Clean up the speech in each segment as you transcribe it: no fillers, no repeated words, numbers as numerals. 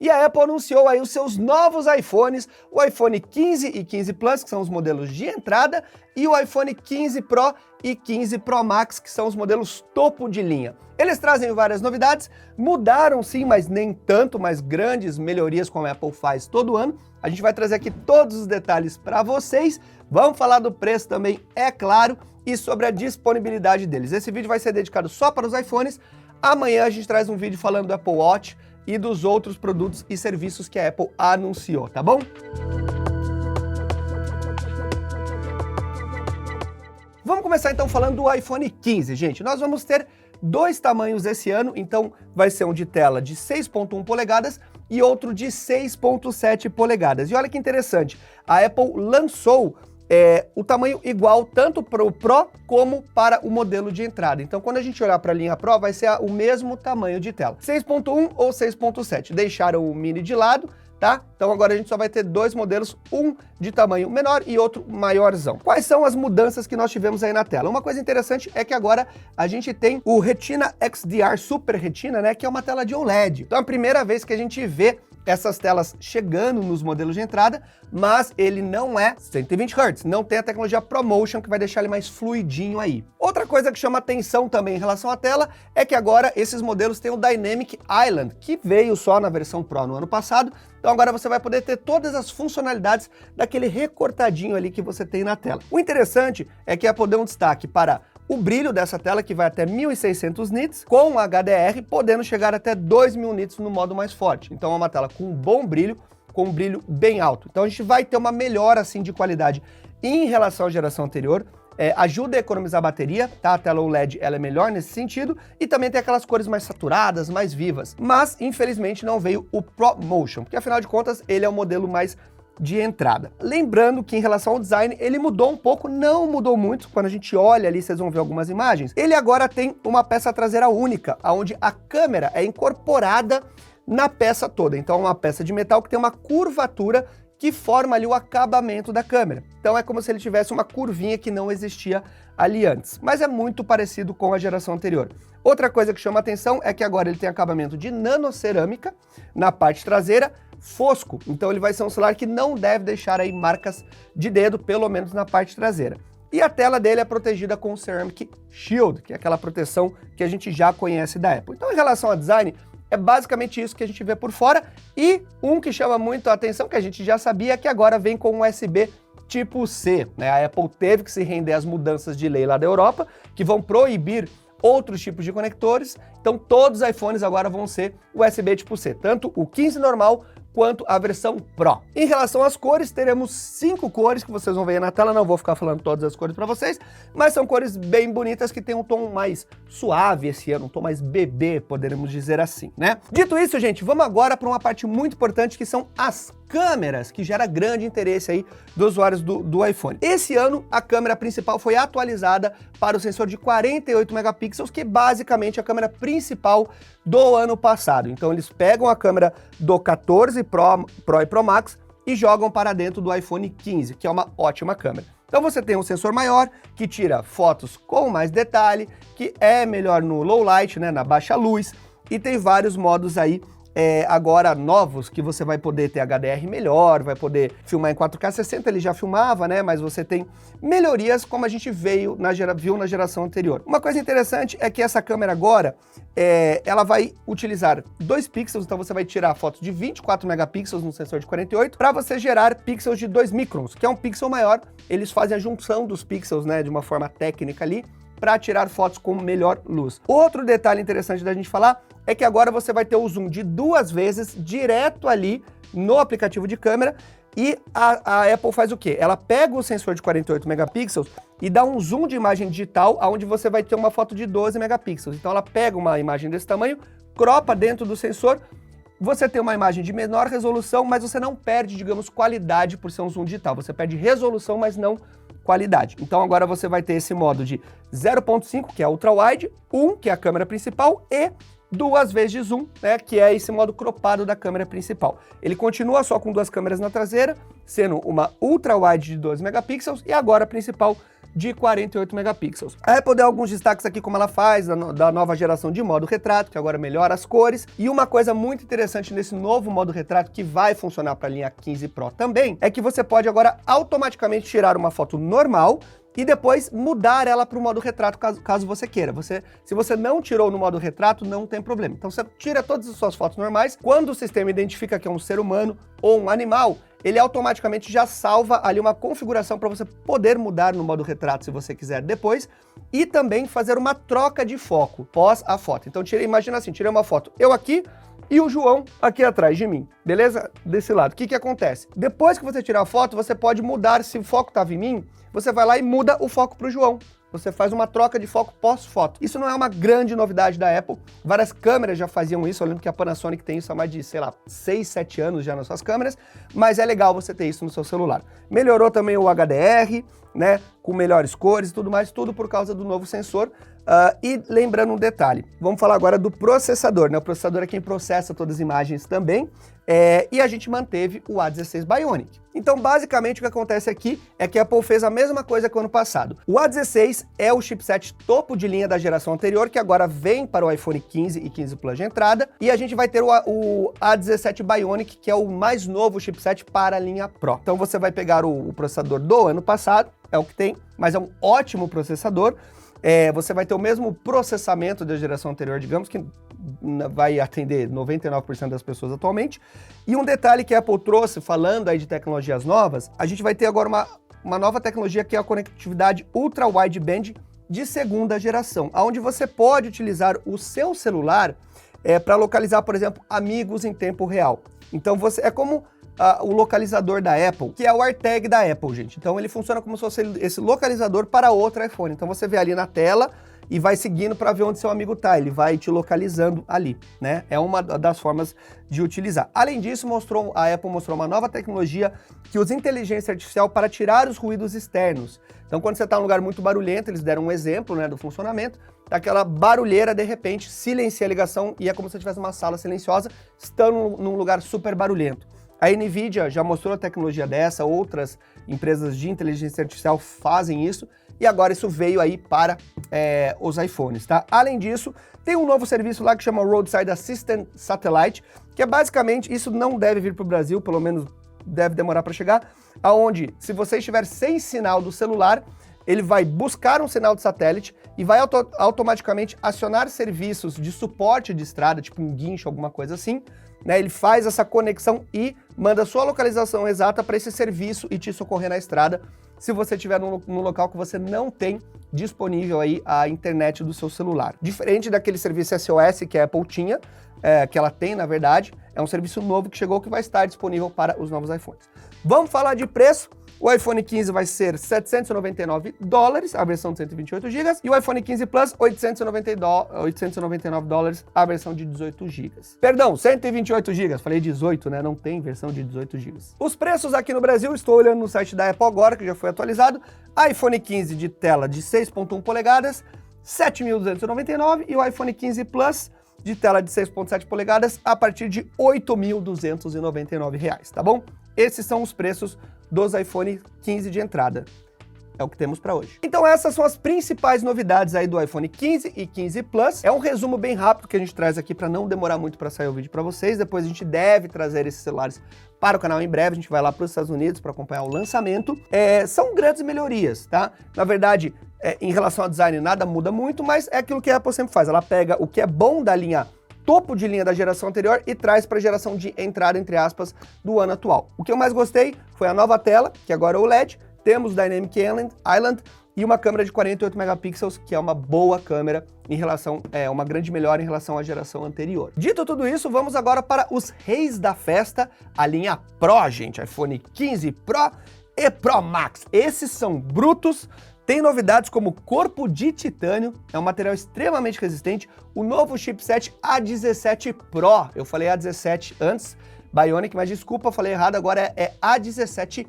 E a Apple anunciou aí os seus novos iPhones, o iPhone 15 e 15 Plus, que são os modelos de entrada, e o iPhone 15 Pro e 15 Pro Max, que são os modelos topo de linha. Eles trazem várias novidades, mudaram sim, mas nem tanto, mas grandes melhorias como a Apple faz todo ano. A gente vai trazer aqui todos os detalhes para vocês, vamos falar do preço também, é claro, e sobre a disponibilidade deles. Esse vídeo vai ser dedicado só para os iPhones. Amanhã a gente traz um vídeo falando do Apple Watch e dos outros produtos e serviços que a Apple anunciou, tá bom? Vamos começar então falando do iPhone 15, gente. Nós vamos ter dois tamanhos esse ano, então vai ser um de tela de 6.1 polegadas e outro de 6.7 polegadas. E olha que interessante, a Apple lançou o tamanho igual tanto para o Pro como para o modelo de entrada. Então, quando a gente olhar para a linha Pro, vai ser o mesmo tamanho de tela, 6.1 ou 6.7. Deixaram o Mini de lado, tá? Então agora a gente só vai ter dois modelos, um de tamanho menor e outro maiorzão. Quais são as mudanças que nós tivemos aí na tela? Uma coisa interessante é que agora a gente tem o Retina XDR Super Retina, né, que é uma tela de OLED. Então é a primeira vez que a gente vê essas telas chegando nos modelos de entrada, mas ele não é 120 Hz, não tem a tecnologia ProMotion que vai deixar ele mais fluidinho aí. Outra coisa que chama atenção também em relação à tela é que agora esses modelos têm o Dynamic Island, que veio só na versão Pro no ano passado, então agora você vai poder ter todas as funcionalidades daquele recortadinho ali que você tem na tela. O interessante é que Apple deu um destaque para o brilho dessa tela, que vai até 1600 nits, com HDR, podendo chegar até 2000 nits no modo mais forte. Então é uma tela com um bom brilho, com um brilho bem alto. Então a gente vai ter uma melhora assim de qualidade em relação à geração anterior, ajuda a economizar bateria, tá? A tela OLED ela é melhor nesse sentido, e também tem aquelas cores mais saturadas, mais vivas. Mas, infelizmente, não veio o ProMotion, porque afinal de contas ele é o modelo mais de entrada. Lembrando que em relação ao design, ele mudou um pouco, não mudou muito, quando a gente olha ali, vocês vão ver algumas imagens. Ele agora tem uma peça traseira única, onde a câmera é incorporada na peça toda. Então é uma peça de metal que tem uma curvatura que forma ali o acabamento da câmera. Então é como se ele tivesse uma curvinha que não existia ali antes, mas é muito parecido com a geração anterior. Outra coisa que chama atenção é que agora ele tem acabamento de nanocerâmica na parte traseira, fosco, então ele vai ser um celular que não deve deixar aí marcas de dedo, pelo menos na parte traseira. E a tela dele é protegida com o Ceramic Shield, que é aquela proteção que a gente já conhece da Apple. Então, em relação ao design, é basicamente isso que a gente vê por fora. E um que chama muito a atenção, que a gente já sabia, que agora vem com um USB tipo C, né? A Apple teve que se render às mudanças de lei lá da Europa, que vão proibir outros tipos de conectores. Então todos os iPhones agora vão ser USB tipo C, tanto o 15 normal quanto a versão Pro. Em relação às cores, teremos 5 cores que vocês vão ver na tela, não vou ficar falando todas as cores para vocês, mas são cores bem bonitas que tem um tom mais suave esse ano, um tom mais bebê, poderemos dizer assim, né? Dito isso, gente, vamos agora para uma parte muito importante que são as câmeras, que gera grande interesse aí dos usuários do iPhone. Esse ano, a câmera principal foi atualizada para o sensor de 48 megapixels, que é basicamente a câmera principal do ano passado. Então eles pegam a câmera do 14 Pro e Pro Max e jogam para dentro do iPhone 15, que é uma ótima câmera. Então você tem um sensor maior, que tira fotos com mais detalhe, que é melhor no low light, né, na baixa luz, e tem vários modos aí agora novos, que você vai poder ter HDR melhor, vai poder filmar em 4K 60, ele já filmava, né, mas você tem melhorias como a gente viu na geração anterior. Uma coisa interessante é que essa câmera agora, ela vai utilizar 2 pixels, então você vai tirar fotos de 24 megapixels no sensor de 48, para você gerar pixels de 2 microns, que é um pixel maior. Eles fazem a junção dos pixels, né, de uma forma técnica ali, para tirar fotos com melhor luz. Outro detalhe interessante da gente falar é que agora você vai ter o zoom de 2 vezes direto ali no aplicativo de câmera, e a Apple faz o quê? Ela pega o sensor de 48 megapixels e dá um zoom de imagem digital, onde você vai ter uma foto de 12 megapixels. Então ela pega uma imagem desse tamanho, cropa dentro do sensor, você tem uma imagem de menor resolução, mas você não perde, digamos, qualidade por ser um zoom digital. Você perde resolução, mas não qualidade. Então agora você vai ter esse modo de 0.5, que é ultra wide, 1, que é a câmera principal, e 2 vezes de zoom, né, que é esse modo cropado da câmera principal. Ele continua só com 2 câmeras na traseira, sendo uma ultra wide de 12 megapixels e agora a principal de 48 megapixels. A Apple deu alguns destaques aqui como ela faz, da nova geração de modo retrato, que agora melhora as cores. E uma coisa muito interessante nesse novo modo retrato, que vai funcionar para a linha 15 Pro também, é que você pode agora automaticamente tirar uma foto normal e depois mudar ela para o modo retrato, caso você queira. Se você não tirou no modo retrato, não tem problema. Então você tira todas as suas fotos normais. Quando o sistema identifica que é um ser humano ou um animal, ele automaticamente já salva ali uma configuração para você poder mudar no modo retrato se você quiser depois, e também fazer uma troca de foco pós a foto. Então imagina assim, tirei uma foto eu aqui e o João aqui atrás de mim, beleza? Desse lado. O que acontece? Depois que você tirar a foto, você pode mudar, se o foco estava em mim, você vai lá e muda o foco para o João. Você faz uma troca de foco pós-foto. Isso não é uma grande novidade da Apple. Várias câmeras já faziam isso. Eu lembro que a Panasonic tem isso há mais de, sei lá, 6, 7 anos já nas suas câmeras. Mas é legal você ter isso no seu celular. Melhorou também o HDR, né? Com melhores cores e tudo mais. Tudo por causa do novo sensor. E lembrando um detalhe. Vamos falar agora do processador, né? O processador é quem processa todas as imagens também. E a gente manteve o A16 Bionic. Então, basicamente, o que acontece aqui é que a Apple fez a mesma coisa que o ano passado. O A16 é o chipset topo de linha da geração anterior, que agora vem para o iPhone 15 e 15 Plus de entrada, e a gente vai ter o A17 Bionic, que é o mais novo chipset para a linha Pro. Então, você vai pegar o processador do ano passado, é o que tem, mas é um ótimo processador. Você vai ter o mesmo processamento da geração anterior, digamos, que vai atender 99% das pessoas atualmente. E um detalhe que a Apple trouxe, falando aí de tecnologias novas, a gente vai ter agora uma nova tecnologia que é a conectividade Ultra Wideband de segunda geração, onde você pode utilizar o seu celular para localizar, por exemplo, amigos em tempo real. Então é como o localizador da Apple, que é o AirTag da Apple, gente. Então ele funciona como se fosse esse localizador para outro iPhone. Então você vê ali na tela e vai seguindo para ver onde seu amigo tá, ele vai te localizando ali, né? É uma das formas de utilizar. Além disso, a Apple mostrou uma nova tecnologia que usa inteligência artificial para tirar os ruídos externos. Então quando você está em um lugar muito barulhento, eles deram um exemplo, né, do funcionamento, aquela barulheira, de repente, silencia a ligação e é como se você tivesse uma sala silenciosa, estando num lugar super barulhento. A NVIDIA já mostrou a tecnologia dessa, outras empresas de inteligência artificial fazem isso, e agora isso veio aí para os iPhones, tá? Além disso, tem um novo serviço lá que chama Roadside Assistant Satellite, que é basicamente, isso não deve vir para o Brasil, pelo menos deve demorar para chegar, aonde, se você estiver sem sinal do celular, ele vai buscar um sinal de satélite e vai automaticamente acionar serviços de suporte de estrada, tipo um guincho, alguma coisa assim, né? Ele faz essa conexão e manda a sua localização exata para esse serviço e te socorrer na estrada, se você estiver num local que você não tem disponível aí a internet do seu celular. Diferente daquele serviço SOS que a Apple tinha, que ela tem, na verdade, é um serviço novo que chegou que vai estar disponível para os novos iPhones. Vamos falar de preço. O iPhone 15 vai ser $799, a versão de 128 GB, e o iPhone 15 Plus, $899, a versão de 18 GB. Perdão, 128 GB, falei 18, né? Não tem versão de 18 GB. Os preços aqui no Brasil, estou olhando no site da Apple agora, que já foi atualizado. iPhone 15 de tela de 6.1 polegadas, R$7.299, e o iPhone 15 Plus de tela de 6.7 polegadas a partir de R$8.299, tá bom? Esses são os preços dos iPhone 15 de entrada. É o que temos para hoje. Então essas são as principais novidades aí do iPhone 15 e 15 Plus. É um resumo bem rápido que a gente traz aqui para não demorar muito para sair o vídeo para vocês. Depois a gente deve trazer esses celulares para o canal em breve. A gente vai lá para os Estados Unidos para acompanhar o lançamento. São grandes melhorias, tá? Na verdade, em relação ao design nada muda muito, mas é aquilo que a Apple sempre faz. Ela pega o que é bom da linha topo de linha da geração anterior e traz para a geração de entrada, entre aspas, do ano atual. O que eu mais gostei foi a nova tela, que agora é o LED, temos Dynamic Island e uma câmera de 48 megapixels, que é uma boa câmera em relação, uma grande melhora em relação à geração anterior. Dito tudo isso, vamos agora para os reis da festa, a linha Pro, gente, iPhone 15 Pro e Pro Max. Esses são brutos. Tem novidades como corpo de titânio, é um material extremamente resistente, o novo chipset A17 Pro, eu falei A17 antes, Bionic, mas desculpa, eu falei errado, agora é A17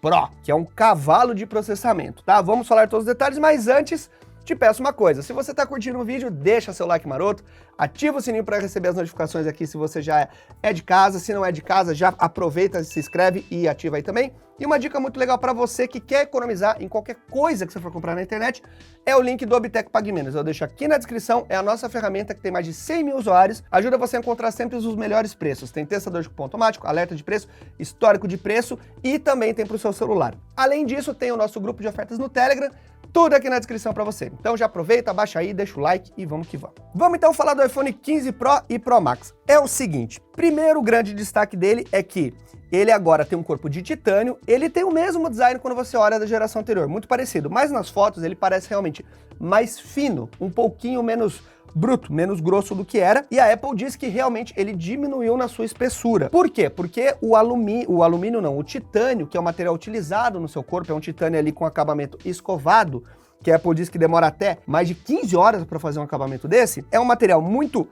Pro, que é um cavalo de processamento, tá? Vamos falar todos os detalhes, mas antes, Te peço uma coisa, se você está curtindo o vídeo, deixa seu like maroto, ativa o sininho para receber as notificações aqui se você já é de casa, se não é de casa, já aproveita, se inscreve e ativa aí também. E uma dica muito legal para você que quer economizar em qualquer coisa que você for comprar na internet, é o link do Obtec Pague Menos. Eu deixo aqui na descrição, é a nossa ferramenta que tem mais de 100 mil usuários, ajuda você a encontrar sempre os melhores preços. Tem testador de cupom automático, alerta de preço, histórico de preço e também tem para o seu celular. Além disso, tem o nosso grupo de ofertas no Telegram, tudo aqui na descrição para você. Então já aproveita, baixa aí, deixa o like e vamos que vamos. Vamos então falar do iPhone 15 Pro e Pro Max. É o seguinte, primeiro grande destaque dele é que ele agora tem um corpo de titânio, ele tem o mesmo design quando você olha da geração anterior, muito parecido, mas nas fotos ele parece realmente mais fino, um pouquinho menos bruto, menos grosso do que era, e a Apple diz que realmente ele diminuiu na sua espessura. Por quê? Porque o titânio, que é o material utilizado no seu corpo, é um titânio ali com acabamento escovado, que a Apple diz que demora até mais de 15 horas para fazer um acabamento desse, é um material muito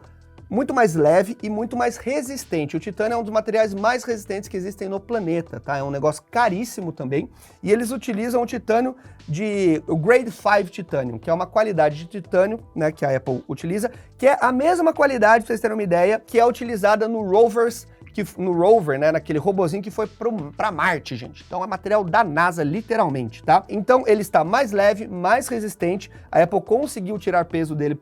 mais leve e muito mais resistente. O titânio é um dos materiais mais resistentes que existem no planeta, tá? É um negócio caríssimo também, e eles utilizam o titânio o Grade 5 Titanium, que é uma qualidade de titânio, né, que a Apple utiliza, que é a mesma qualidade, pra vocês terem uma ideia, que é utilizada no Rover, né, naquele robozinho que foi para Marte, gente. Então é material da NASA, literalmente, tá? Então ele está mais leve, mais resistente. A Apple conseguiu tirar peso dele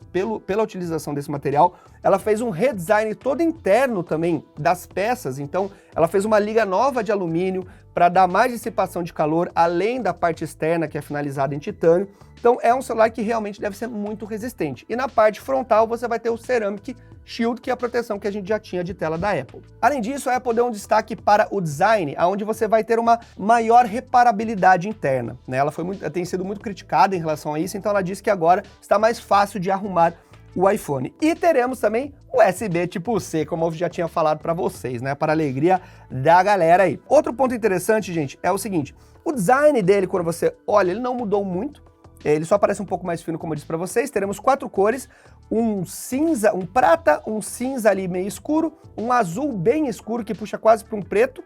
pela utilização desse material. Ela fez um redesign todo interno também das peças. Então ela fez uma liga nova de alumínio para dar mais dissipação de calor, além da parte externa que é finalizada em titânio. Então é um celular que realmente deve ser muito resistente. E na parte frontal você vai ter o Ceramic Shield, que é a proteção que a gente já tinha de tela da Apple. Além disso, a Apple deu um destaque para o design, onde você vai ter uma maior reparabilidade interna, né? Ela tem sido muito criticada em relação a isso, então ela disse que agora está mais fácil de arrumar o iPhone. E teremos também o USB tipo C, como eu já tinha falado para vocês, né? Para a alegria da galera aí. Outro ponto interessante, gente, é o seguinte, o design dele, quando você olha, ele não mudou muito. Ele só parece um pouco mais fino, como eu disse para vocês. Teremos 4 cores, um cinza, um prata, um cinza ali meio escuro, um azul bem escuro que puxa quase para um preto.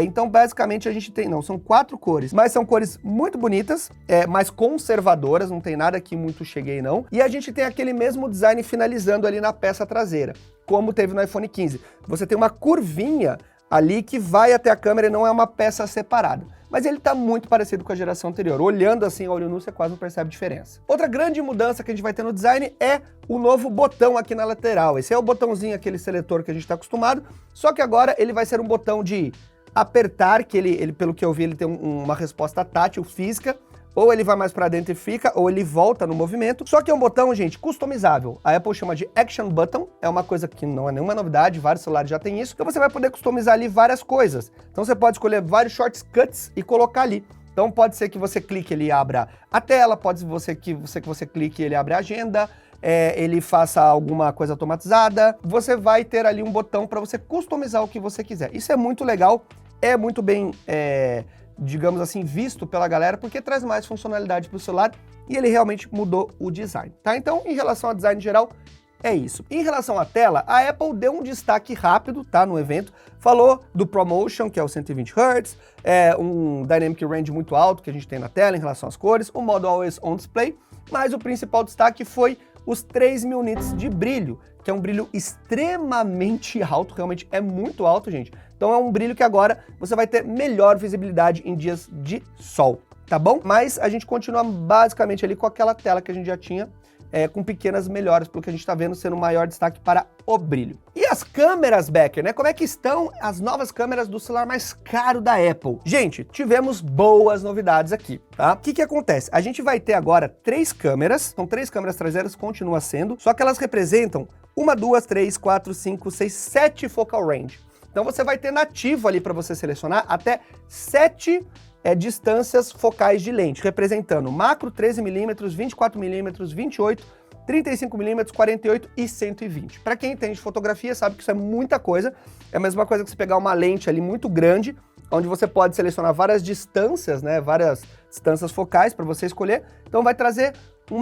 Então, basicamente, a gente tem... Não, são 4 cores, mas são cores muito bonitas, mais conservadoras, não tem nada que muito cheguei, não. E a gente tem aquele mesmo design finalizando ali na peça traseira, como teve no iPhone 15. Você tem uma curvinha ali que vai até a câmera e não é uma peça separada. Mas ele está muito parecido com a geração anterior. Olhando assim a olho nu, você quase não percebe diferença. Outra grande mudança que a gente vai ter no design é o novo botão aqui na lateral. Esse é o botãozinho, aquele seletor que a gente está acostumado, só que agora ele vai ser um botão de apertar, que ele pelo que eu vi, ele tem uma resposta tátil física, ou ele vai mais para dentro e fica, ou ele volta no movimento. Só que é um botão, gente, customizável. A Apple chama de Action Button, é uma coisa que não é nenhuma novidade, vários celulares já têm isso. Então você vai poder customizar ali várias coisas. Então você pode escolher vários shortcuts e colocar ali. Então pode ser que você clique e ele abra a tela, pode ser que você clique e ele abra a agenda, ele faça alguma coisa automatizada. Você vai ter ali um botão para você customizar o que você quiser. Isso é muito legal, é muito bem... digamos assim, visto pela galera, porque traz mais funcionalidade para o celular e ele realmente mudou o design, tá? Então, em relação ao design geral, é isso. Em relação à tela, a Apple deu um destaque rápido, tá, no evento, falou do ProMotion, que é o 120 Hz, um Dynamic Range muito alto que a gente tem na tela em relação às cores, o modo Always On Display, mas o principal destaque foi os 3.000 nits de brilho, que é um brilho extremamente alto, realmente é muito alto, gente. Então é um brilho que agora você vai ter melhor visibilidade em dias de sol, tá bom? Mas a gente continua basicamente ali com aquela tela que a gente já tinha, com pequenas melhoras, pelo que a gente está vendo, sendo o maior destaque para o brilho. E as câmeras, Becker, né? Como é que estão as novas câmeras do celular mais caro da Apple? Gente, tivemos boas novidades aqui, tá? O que acontece? A gente vai ter agora 3 câmeras, são 3 câmeras traseiras, continua sendo, só que elas representam 1, 2, 3, 4, 5, 6, 7 focal range. Então você vai ter nativo ali para você selecionar até 7 distâncias focais de lente, representando macro 13mm, 24mm, 28, 35mm, 48 e 120. Para quem entende fotografia sabe que isso é muita coisa, é a mesma coisa que você pegar uma lente ali muito grande, onde você pode selecionar várias distâncias, né, várias distâncias focais para você escolher, então vai trazer um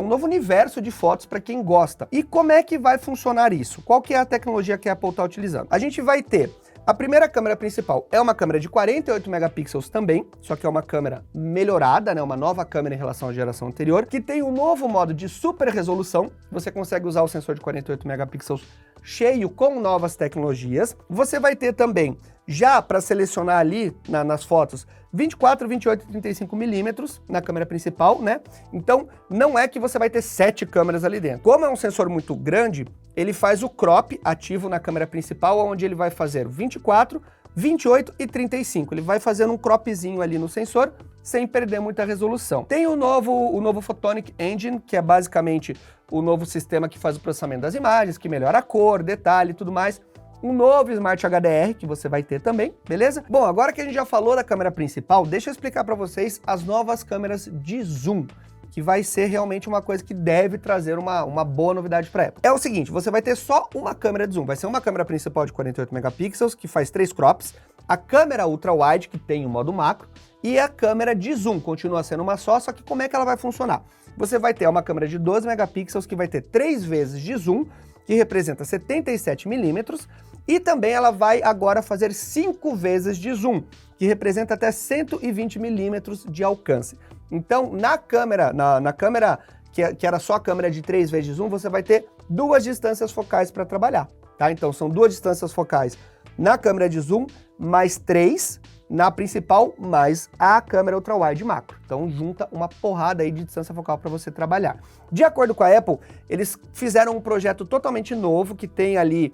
novo universo de fotos para quem gosta. E como é que vai funcionar isso? Qual que é a tecnologia que a Apple está utilizando? A gente vai ter A primeira câmera principal é uma câmera de 48 megapixels também, só que é uma câmera melhorada, né, uma nova câmera em relação à geração anterior, que tem um novo modo de super resolução. Você consegue usar o sensor de 48 megapixels cheio com novas tecnologias. Você vai ter também, já para selecionar ali nas fotos, 24, 28 e 35 milímetros na câmera principal, né? Então, não é que você vai ter 7 câmeras ali dentro. Como é um sensor muito grande, ele faz o crop ativo na câmera principal, onde ele vai fazer 24, 28 e 35. Ele vai fazendo um cropzinho ali no sensor, sem perder muita resolução. Tem o novo Photonic Engine, que é basicamente o novo sistema que faz o processamento das imagens, que melhora a cor, detalhe e tudo mais. Um novo Smart HDR que você vai ter também, beleza? Bom, agora que a gente já falou da câmera principal, deixa eu explicar para vocês as novas câmeras de zoom, que vai ser realmente uma coisa que deve trazer uma boa novidade para a Apple. É o seguinte, você vai ter só uma câmera de zoom, vai ser uma câmera principal de 48 megapixels, que faz 3 crops, a câmera ultra-wide, que tem o modo macro, e a câmera de zoom, continua sendo uma só que como é que ela vai funcionar? Você vai ter uma câmera de 12 megapixels, que vai ter 3 vezes de zoom, que representa 77 milímetros, e também ela vai agora fazer 5 vezes de zoom, que representa até 120 milímetros de alcance. Então, na câmera que era só a câmera de 3 vezes de zoom, você vai ter 2 distâncias focais para trabalhar, tá? Então, são 2 distâncias focais na câmera de zoom, mais 3 na principal, mais a câmera ultra-wide macro. Então, junta uma porrada aí de distância focal para você trabalhar. De acordo com a Apple, eles fizeram um projeto totalmente novo, que tem ali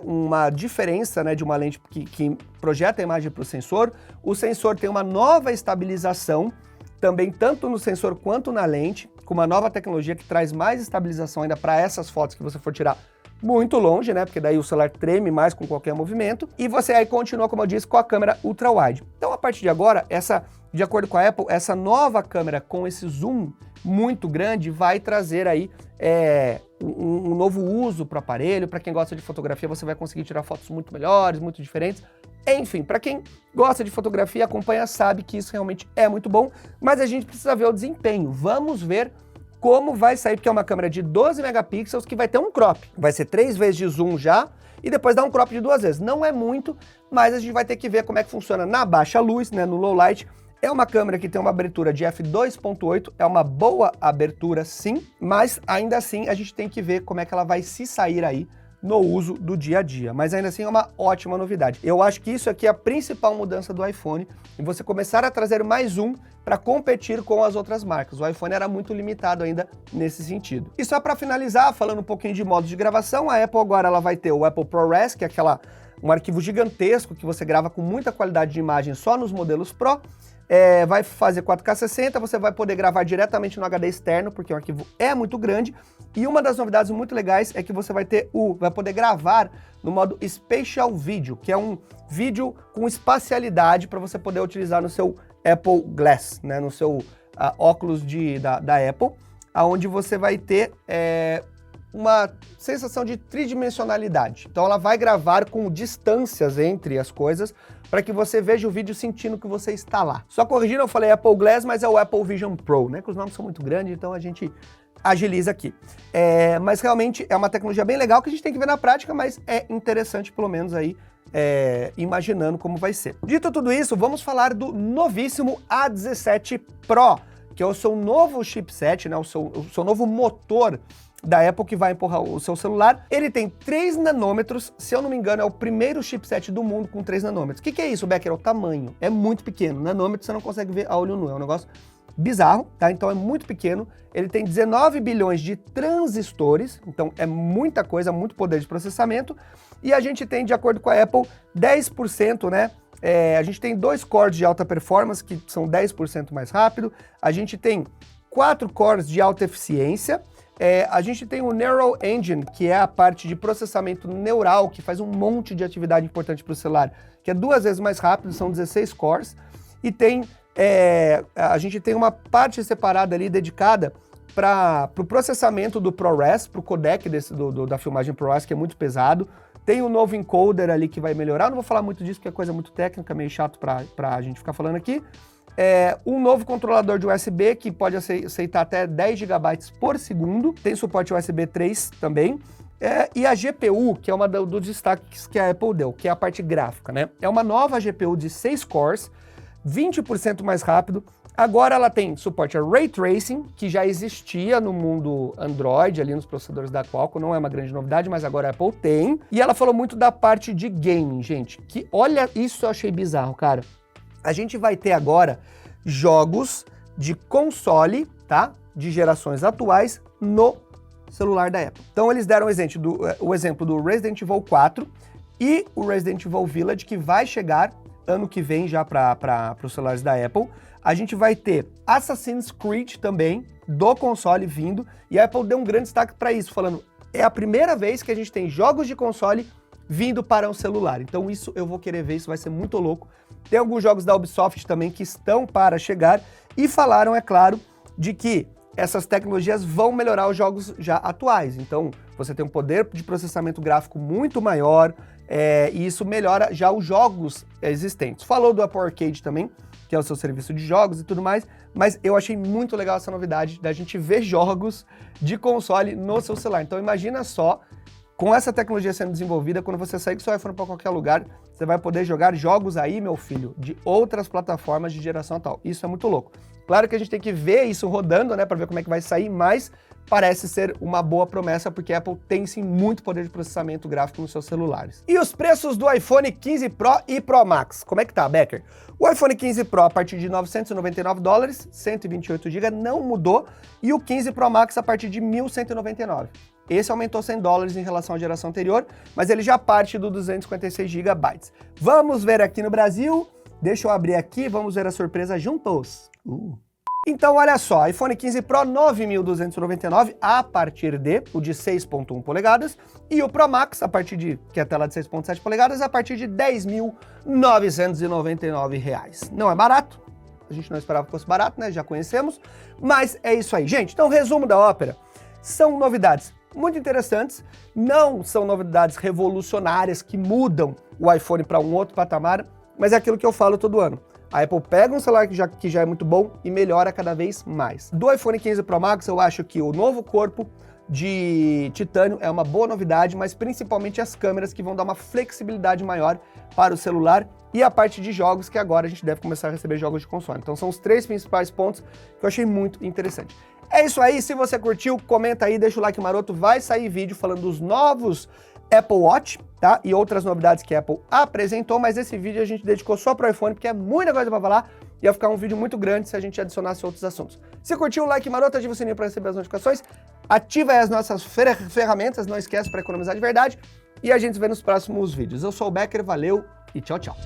uma diferença, né, de uma lente que projeta a imagem para o sensor. O sensor tem uma nova estabilização, também tanto no sensor quanto na lente, com uma nova tecnologia que traz mais estabilização ainda para essas fotos que você for tirar muito longe, né? Porque daí o celular treme mais com qualquer movimento. E você aí continua, como eu disse, com a câmera ultra-wide. Então, a partir de agora, de acordo com a Apple, essa nova câmera com esse zoom muito grande vai trazer aí um novo uso para o aparelho. Para quem gosta de fotografia, você vai conseguir tirar fotos muito melhores, muito diferentes. Enfim, para quem gosta de fotografia, acompanha, sabe que isso realmente é muito bom, mas a gente precisa ver o desempenho. Vamos ver como vai sair, porque é uma câmera de 12 megapixels que vai ter um crop. Vai ser 3 vezes de zoom já, e depois dá um crop de 2 vezes. Não é muito, mas a gente vai ter que ver como é que funciona na baixa luz, né, no low light. É uma câmera que tem uma abertura de f2.8, é uma boa abertura sim, mas ainda assim a gente tem que ver como é que ela vai se sair aí no uso do dia a dia, mas ainda assim é uma ótima novidade. Eu acho que isso aqui é a principal mudança do iPhone, e você começar a trazer mais um para competir com as outras marcas. O iPhone era muito limitado ainda nesse sentido. E só para finalizar, falando um pouquinho de modos de gravação, a Apple agora ela vai ter o Apple ProRes, que é um arquivo gigantesco que você grava com muita qualidade de imagem só nos modelos Pro. Vai fazer 4K 60, você vai poder gravar diretamente no HD externo, porque o arquivo é muito grande. E uma das novidades muito legais é que você vai poder gravar no modo Spatial Video, que é um vídeo com espacialidade para você poder utilizar no seu Apple Glass, né, no seu óculos da Apple, onde você vai ter uma sensação de tridimensionalidade. Então ela vai gravar com distâncias entre as coisas, para que você veja o vídeo sentindo que você está lá. Só corrigindo, eu falei Apple Glass, mas é o Apple Vision Pro, né? Que os nomes são muito grandes, então a gente agiliza aqui. Mas realmente é uma tecnologia bem legal que a gente tem que ver na prática, mas é interessante pelo menos aí imaginando como vai ser. Dito tudo isso, vamos falar do novíssimo A17 Pro, que é o seu novo chipset, né? O seu novo motor da Apple que vai empurrar o seu celular. Ele tem 3 nanômetros, se eu não me engano é o primeiro chipset do mundo com 3 nanômetros. O que é isso, Becker? É o tamanho, é muito pequeno. Nanômetro você não consegue ver a olho nu, é um negócio bizarro, tá? Então é muito pequeno. Ele tem 19 bilhões de transistores, então é muita coisa, muito poder de processamento. E a gente tem, de acordo com a Apple, 10%, né? A gente tem 2 cores de alta performance, que são 10% mais rápido. A gente tem 4 cores de alta eficiência. A gente tem o Neural Engine, que é a parte de processamento neural, que faz um monte de atividade importante para o celular, que é 2 vezes mais rápido, são 16 cores. E a gente tem uma parte separada ali dedicada para o processamento do ProRes, para o codec da filmagem ProRes, que é muito pesado. Tem um novo encoder ali que vai melhorar, não vou falar muito disso porque é coisa muito técnica, meio chato para a gente ficar falando aqui. Um novo controlador de USB que pode aceitar até 10 GB por segundo, tem suporte USB 3 também, E a GPU, que é uma dos destaques que a Apple deu, que é a parte gráfica, né? É uma nova GPU de 6 cores, 20% mais rápido. Agora ela tem suporte a Ray Tracing, que já existia no mundo Android, ali nos processadores da Qualcomm, não é uma grande novidade, mas agora a Apple tem. E ela falou muito da parte de gaming, gente, que olha, isso eu achei bizarro, cara. A gente vai ter agora jogos de console, tá? De gerações atuais no celular da Apple. Então eles deram o exemplo do Resident Evil 4 e o Resident Evil Village, que vai chegar ano que vem já para os celulares da Apple. A gente vai ter Assassin's Creed também, do console vindo, e a Apple deu um grande destaque para isso, falando, é a primeira vez que a gente tem jogos de console vindo para um celular. Então isso eu vou querer ver, isso vai ser muito louco. Tem alguns jogos da Ubisoft também que estão para chegar, e falaram, é claro, de que essas tecnologias vão melhorar os jogos já atuais. Então, você tem um poder de processamento gráfico muito maior, e isso melhora já os jogos existentes. Falou do Apple Arcade também, que é o seu serviço de jogos e tudo mais, mas eu achei muito legal essa novidade da gente ver jogos de console no seu celular. Então, imagina só, com essa tecnologia sendo desenvolvida, quando você sair com seu iPhone para qualquer lugar, você vai poder jogar jogos aí, meu filho, de outras plataformas de geração atual. Isso é muito louco. Claro que a gente tem que ver isso rodando, né, para ver como é que vai sair, mas parece ser uma boa promessa, porque a Apple tem sim muito poder de processamento gráfico nos seus celulares. E os preços do iPhone 15 Pro e Pro Max, como é que tá, Becker? O iPhone 15 Pro a partir de $999, 128 GB, não mudou, e o 15 Pro Max a partir de $1.199. Esse aumentou $100 em relação à geração anterior, mas ele já parte do 256 GB. Vamos ver aqui no Brasil. Deixa eu abrir aqui, vamos ver a surpresa juntos. Então, olha só, iPhone 15 Pro 9.299 a partir o de 6.1 polegadas, e o Pro Max, a partir de, que é a tela de 6.7 polegadas, a partir de R$10.999. Não é barato, a gente não esperava que fosse barato, né, já conhecemos, mas é isso aí. Gente, então, resumo da ópera, são novidades muito interessantes, não são novidades revolucionárias que mudam o iPhone para um outro patamar, mas é aquilo que eu falo todo ano. A Apple pega um celular que já é muito bom e melhora cada vez mais. Do iPhone 15 Pro Max, eu acho que o novo corpo de titânio é uma boa novidade, mas principalmente as câmeras, que vão dar uma flexibilidade maior para o celular, e a parte de jogos, que agora a gente deve começar a receber jogos de console. Então são os 3 principais pontos que eu achei muito interessante. É isso aí, se você curtiu, comenta aí, deixa o like maroto, vai sair vídeo falando dos novos Apple Watch, tá? E outras novidades que a Apple apresentou, mas esse vídeo a gente dedicou só para o iPhone, porque é muita coisa para falar, e ia ficar um vídeo muito grande se a gente adicionasse outros assuntos. Se curtiu, like maroto, ativa o sininho para receber as notificações, ativa aí as nossas ferramentas, não esquece, para economizar de verdade, e a gente se vê nos próximos vídeos. Eu sou o Becker, valeu e tchau, tchau.